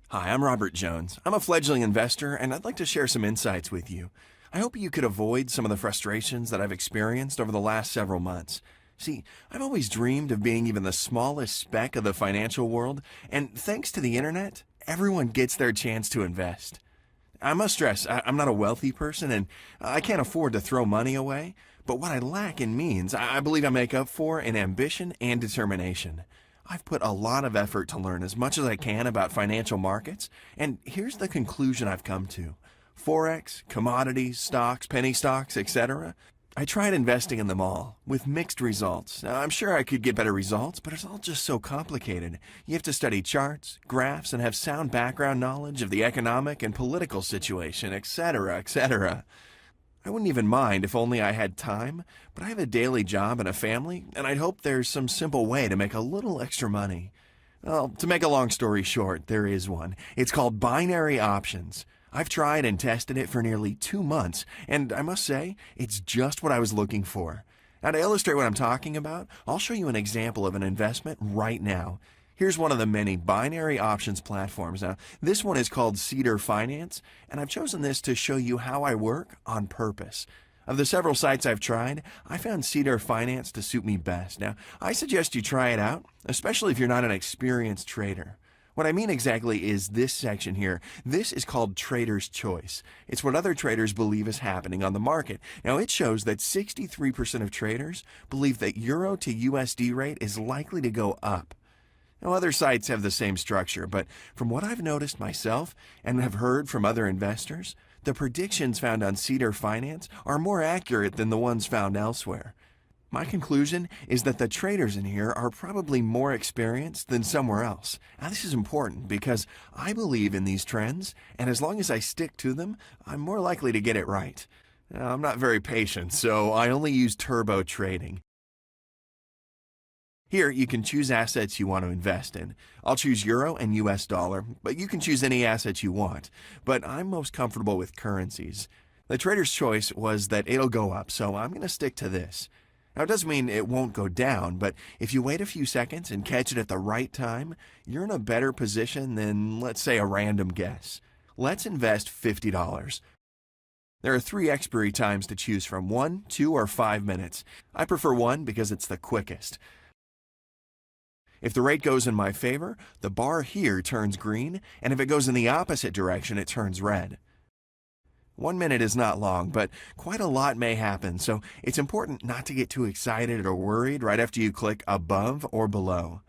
Hi, I'm Robert Jones. I'm a fledgling investor, and I'd like to share some insights with you. I hope you could avoid some of the frustrations that I've experienced over the last several months. See, I've always dreamed of being even the smallest speck of the financial world, and thanks to the internet, everyone gets their chance to invest. I must stress, I'm not a wealthy person, and I can't afford to throw money away, but what I lack in means, I believe I make up for in ambition and determination. I've put a lot of effort to learn as much as I can about financial markets, and here's the conclusion I've come to. Forex, commodities, stocks, penny stocks, etc. I tried investing in them all, with mixed results. Now, I'm sure I could get better results, but it's all just so complicated. You have to study charts, graphs, and have sound background knowledge of the economic and political situation, etc., etc. I wouldn't even mind if only I had time, but I have a daily job and a family, and I'd hope there's some simple way to make a little extra money. Well, to make a long story short, there is one. It's called binary options. I've tried and tested it for nearly 2 months, and I must say, it's just what I was looking for. Now, to illustrate what I'm talking about, I'll show you an example of an investment right now. Here's one of the many binary options platforms. Now, this one is called Cedar Finance, and I've chosen this to show you how I work on purpose. Of the several sites I've tried, I found Cedar Finance to suit me best. Now, I suggest you try it out, especially if you're not an experienced trader. What I mean exactly is this section here. This is called Trader's Choice. It's what other traders believe is happening on the market. Now, it shows that 63% of traders believe that Euro to USD rate is likely to go up. Now, other sites have the same structure, but from what I've noticed myself and have heard from other investors, the predictions found on Cedar Finance are more accurate than the ones found elsewhere. My conclusion is that the traders in here are probably more experienced than somewhere else. Now, this is important because I believe in these trends, and as long as I stick to them, I'm more likely to get it right. Now, I'm not very patient, so I only use turbo trading. Here, you can choose assets you want to invest in. I'll choose Euro and US dollar, but you can choose any assets you want. But I'm most comfortable with currencies. The trader's choice was that it'll go up, so I'm going to stick to this. Now, it doesn't mean it won't go down, but if you wait a few seconds and catch it at the right time, you're in a better position than, let's say, a random guess. Let's invest $50. There are 3 expiry times to choose from, 1, 2, or 5 minutes. I prefer 1 because it's the quickest. If the rate goes in my favor, the bar here turns green, and if it goes in the opposite direction, it turns red. 1 minute is not long, but quite a lot may happen, so it's important not to get too excited or worried right after you click above or below.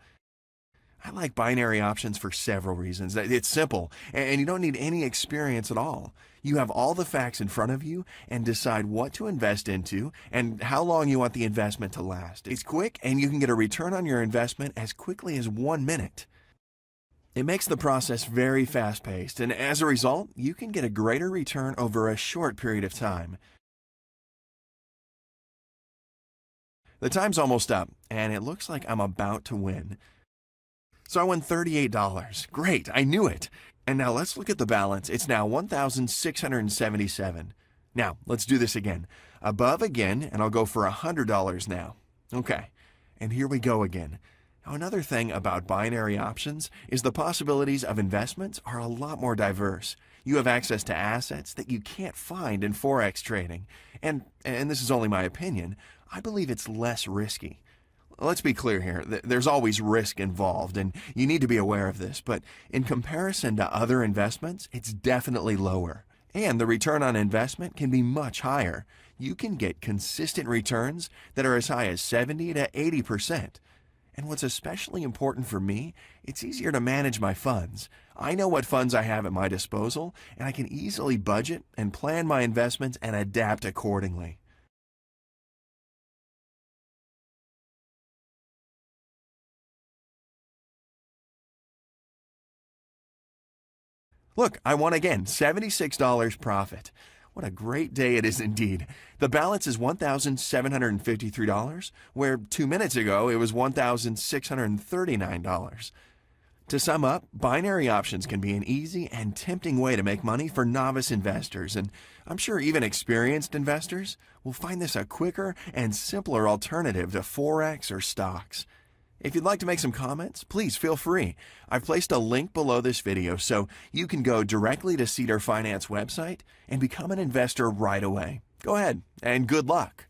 I like binary options for several reasons. It's simple, and you don't need any experience at all. You have all the facts in front of you and decide what to invest into and how long you want the investment to last. It's quick, and you can get a return on your investment as quickly as 1 minute. It makes the process very fast-paced, and as a result, you can get a greater return over a short period of time. The time's almost up, and it looks like I'm about to win. So I won $38. Great, I knew it. And now let's look at the balance. It's now $1,677. Now, let's do this again. Above again, and I'll go for $100 now. Okay, and here we go again. Now, another thing about binary options is the possibilities of investments are a lot more diverse. You have access to assets that you can't find in Forex trading. And this is only my opinion, I believe it's less risky. Let's be clear here, there's always risk involved, and you need to be aware of this, but in comparison to other investments, it's definitely lower. And the return on investment can be much higher. You can get consistent returns that are as high as 70 to 80%. And what's especially important for me, it's easier to manage my funds. I know what funds I have at my disposal, and I can easily budget and plan my investments and adapt accordingly. Look, I won again, $76 profit. What a great day it is indeed. The balance is $1,753, where 2 minutes ago it was $1,639. To sum up, binary options can be an easy and tempting way to make money for novice investors, and I'm sure even experienced investors will find this a quicker and simpler alternative to Forex or stocks. If you'd like to make some comments, please feel free. I've placed a link below this video so you can go directly to Cedar Finance website and become an investor right away. Go ahead and good luck.